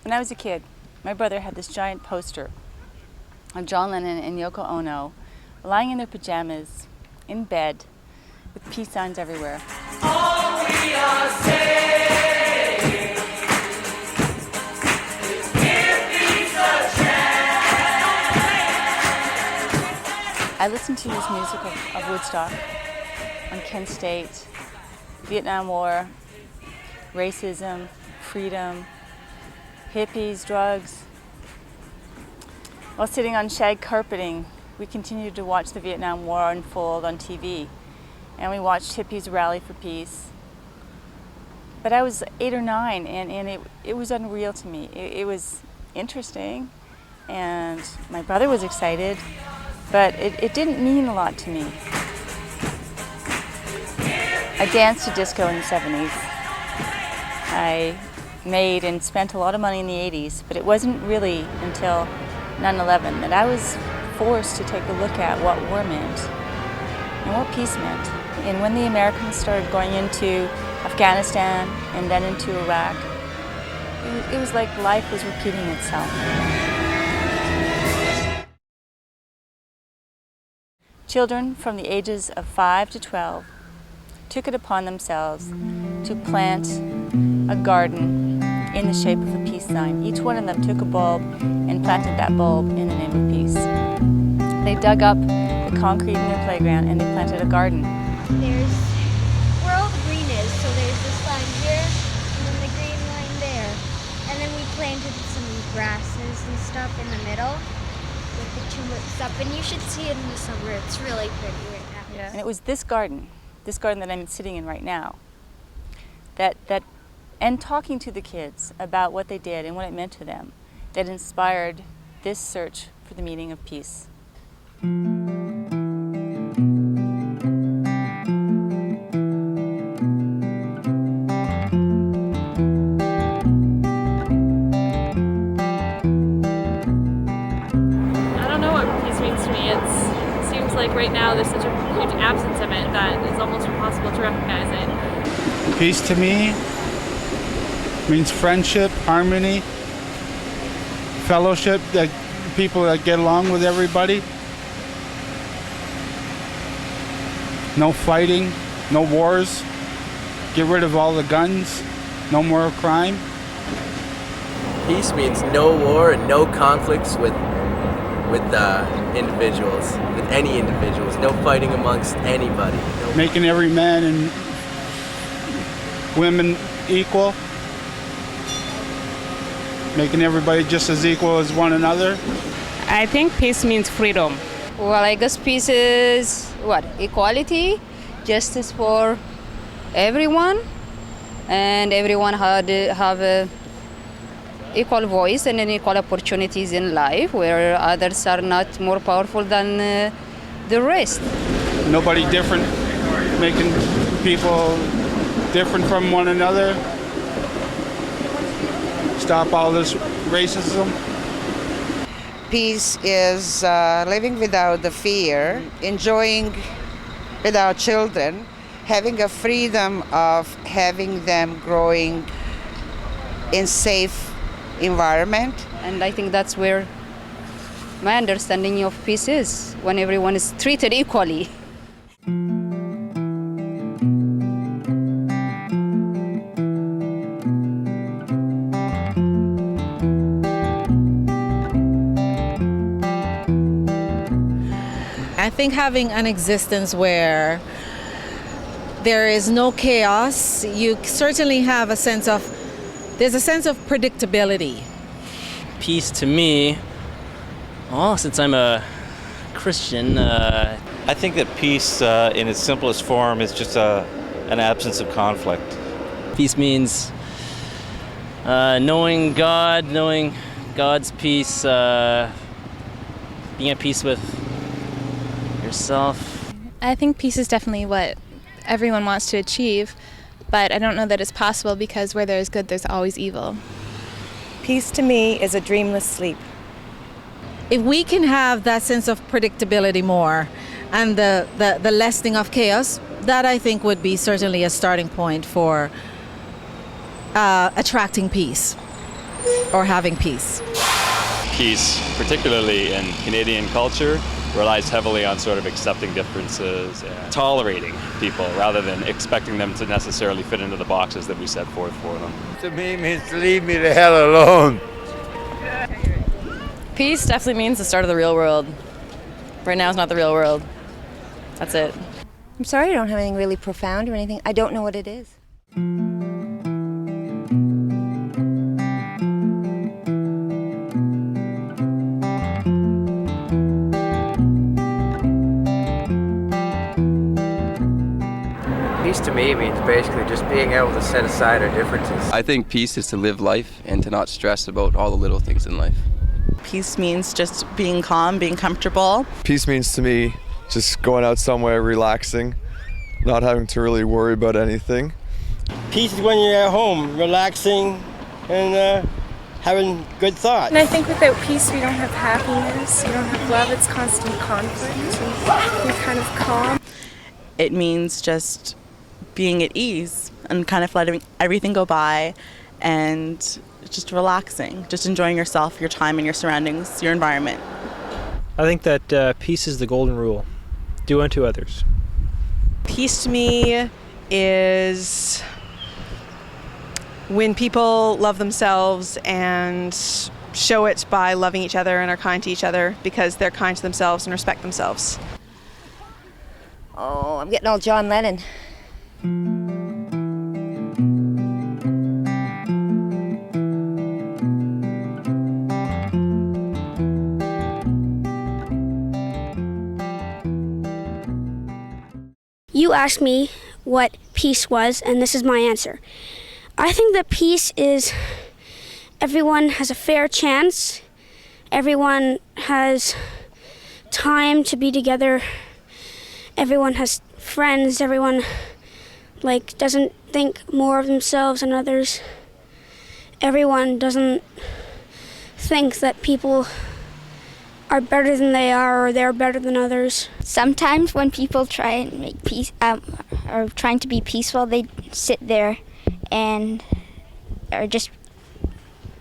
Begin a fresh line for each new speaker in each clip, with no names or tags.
When I was a kid, my brother had this giant poster of John Lennon and Yoko Ono lying in their pajamas in bed with peace signs everywhere.
All we are saying is give peace a chance.
I listened to this music of Woodstock on Kent State, Vietnam War, racism, freedom, hippies, drugs. While sitting on shag carpeting, we continued to watch the Vietnam War unfold on TV, and we watched hippies rally for peace. But I was 8 or 9, and it was unreal to me. It was interesting, and my brother was excited, but it didn't mean a lot to me. I danced to disco in the 70s. I made and spent a lot of money in the 80s, but it wasn't really until 9/11 that I was forced to take a look at what war meant and what peace meant. And when the Americans started going into Afghanistan and then into Iraq, it was like life was repeating itself. Children from the ages of 5 to 12 took it upon themselves to plant a garden in the shape of a peace sign. Each one of them took a bulb and planted that bulb in the name of peace. They dug up the concrete in their playground and they planted a garden.
There's where all the green is, so there's this line here and then the green line there. And then we planted some grasses and stuff in the middle with the tulips up, and you should see it in the summer. It's really pretty right now.
Yeah. And it was this garden that I'm sitting in right now, that and talking to the kids about what they did and what it meant to them, that inspired this search for the meaning of peace.
I don't know what peace means to me. It seems like right now there's such a huge absence of it that it's almost impossible to recognize it.
Peace to me means friendship, harmony, fellowship, that people that get along with everybody. No fighting, no wars. Get rid of all the guns, no more crime.
Peace means no war and no conflicts with individuals, with any individuals. No fighting amongst anybody.
Making every man and women equal. Making everybody just as equal as one another.
I think peace means freedom.
Well, I guess peace is what? Equality, justice for everyone, and everyone have a equal voice and equal opportunities in life, where others are not more powerful than the rest.
Nobody different, making people different from one another. Stop all this racism.
Peace is living without the fear, enjoying with our children, having a freedom of having them growing in safe environment.
And I think that's where my understanding of peace is, when everyone is treated equally.
I think having an existence where there is no chaos, you certainly have there's a sense of predictability.
Peace to me, since I'm a Christian,
I think that peace in its simplest form is just an absence of conflict.
Peace means knowing God, knowing God's peace, being at peace with yourself.
I think peace is definitely what everyone wants to achieve, but I don't know that it's possible, because where there is good, there's always evil.
Peace to me is a dreamless sleep.
If we can have that sense of predictability more and the lessening of chaos, that I think would be certainly a starting point for attracting peace. or having peace?
Peace, particularly in Canadian culture, relies heavily on sort of accepting differences and tolerating people rather than expecting them to necessarily fit into the boxes that we set forth for them.
To me, it means leave me the hell alone.
Peace definitely means the start of the real world. Right now is not the real world. That's it.
I'm sorry I don't have anything really profound or anything. I don't know what it is.
Peace to me means basically just being able to set aside our differences.
I think peace is to live life and to not stress about all the little things in life.
Peace means just being calm, being comfortable.
Peace means to me just going out somewhere, relaxing, not having to really worry about anything.
Peace is when you're at home, relaxing and having good thoughts.
And I think without peace we don't have happiness, we don't have love, it's constant conflict, and you're kind of calm.
It means just being at ease and kind of letting everything go by and just relaxing, just enjoying yourself, your time and your surroundings, your environment.
I think that peace is the golden rule. Do unto others.
Peace to me is when people love themselves and show it by loving each other and are kind to each other because they're kind to themselves and respect themselves.
Oh, I'm getting all John Lennon.
You asked me what peace was, and this is my answer. I think that peace is everyone has a fair chance, everyone has time to be together, everyone has friends, everyone doesn't think more of themselves than others. Everyone doesn't think that people are better than they are or they're better than others.
Sometimes when people try and make peace, or trying to be peaceful, they sit there and or just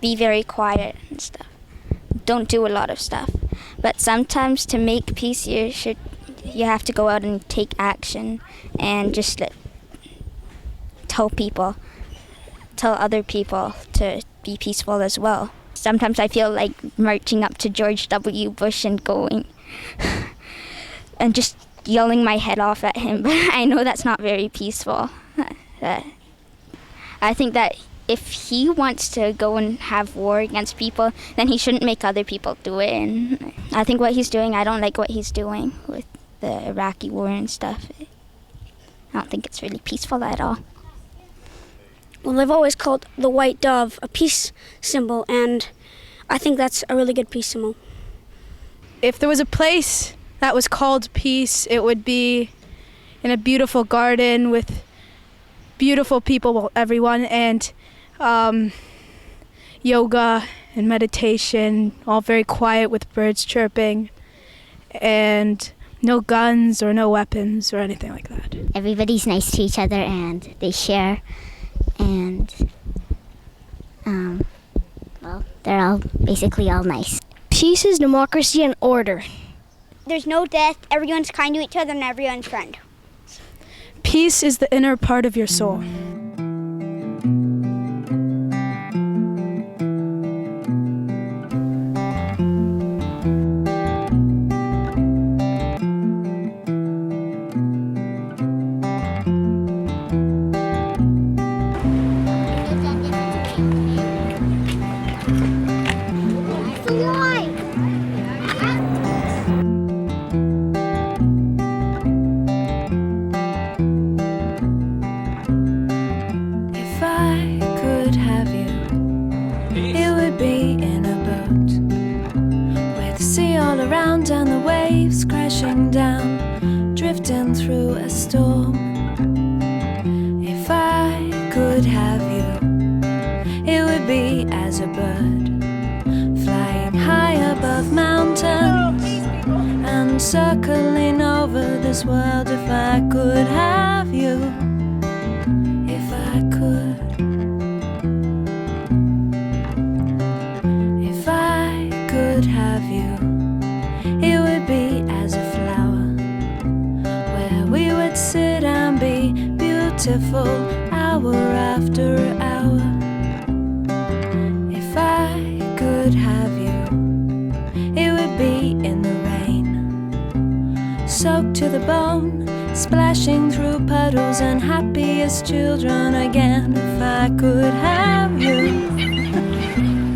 be very quiet and stuff. Don't do a lot of stuff. But sometimes to make peace, you have to go out and take action and just tell other people to be peaceful as well. Sometimes I feel like marching up to George W. Bush and going and just yelling my head off at him, but I know that's not very peaceful. I think that if he wants to go and have war against people, then he shouldn't make other people do it. And I think what he's doing, I don't like what he's doing with the Iraqi war and stuff. I don't think it's really peaceful at all.
Well, they've always called the white dove a peace symbol, and I think that's a really good peace symbol.
If there was a place that was called peace, it would be in a beautiful garden with beautiful people, everyone, and yoga and meditation, all very quiet with birds chirping, and no guns or no weapons or anything like that.
Everybody's nice to each other and they share, and they're all basically all nice.
Peace is democracy and order. There's no death, everyone's kind to each other, and everyone's friend.
Peace is the inner part of your soul.
Crashing down, drifting through a storm. If I could have you, it would be as a bird, flying high above mountains and circling over this world. If I could have you, if I could. beautiful hour after hour. If I could have you, it would be in the rain, soaked to the bone, splashing through puddles and happy as children again. If I could have you,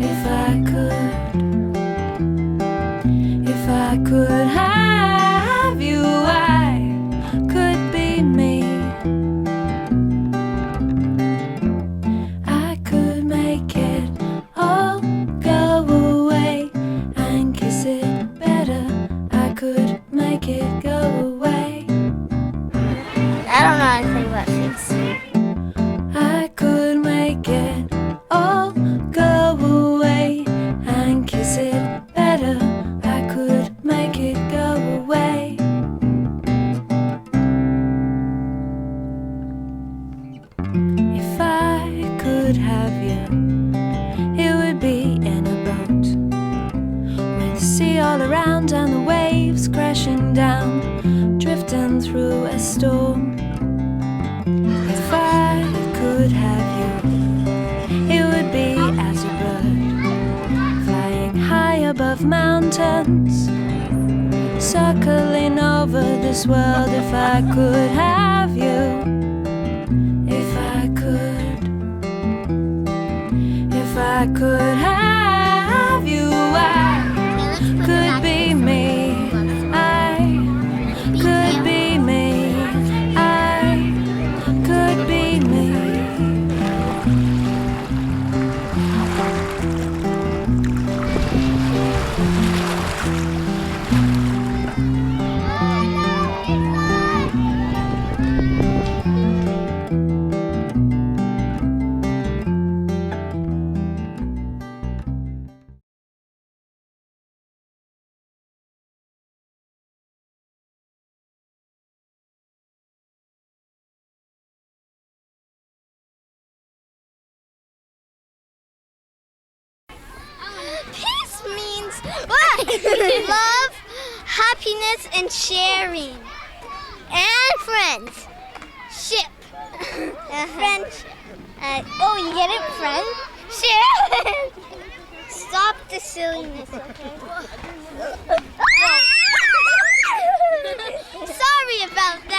if I could have you, I could be me. I could make it all go away and kiss it better. I could make it go away.
I don't know anything about things.
I could make it all go away and kiss it better. I could make it go away. If I could have you, it would be in a boat, with the sea all around and the waves crashing down, drifting through a storm. If I could have you, it would be as a bird, flying high above mountains, circling over this world. If I could have you, if I could have you, I could be me. I could be me. I could be me.
Peace means love, happiness, and sharing. And friends. Ship. Friends. Oh, you get it? Friend? Ship. Stop the silliness, okay? Sorry about that.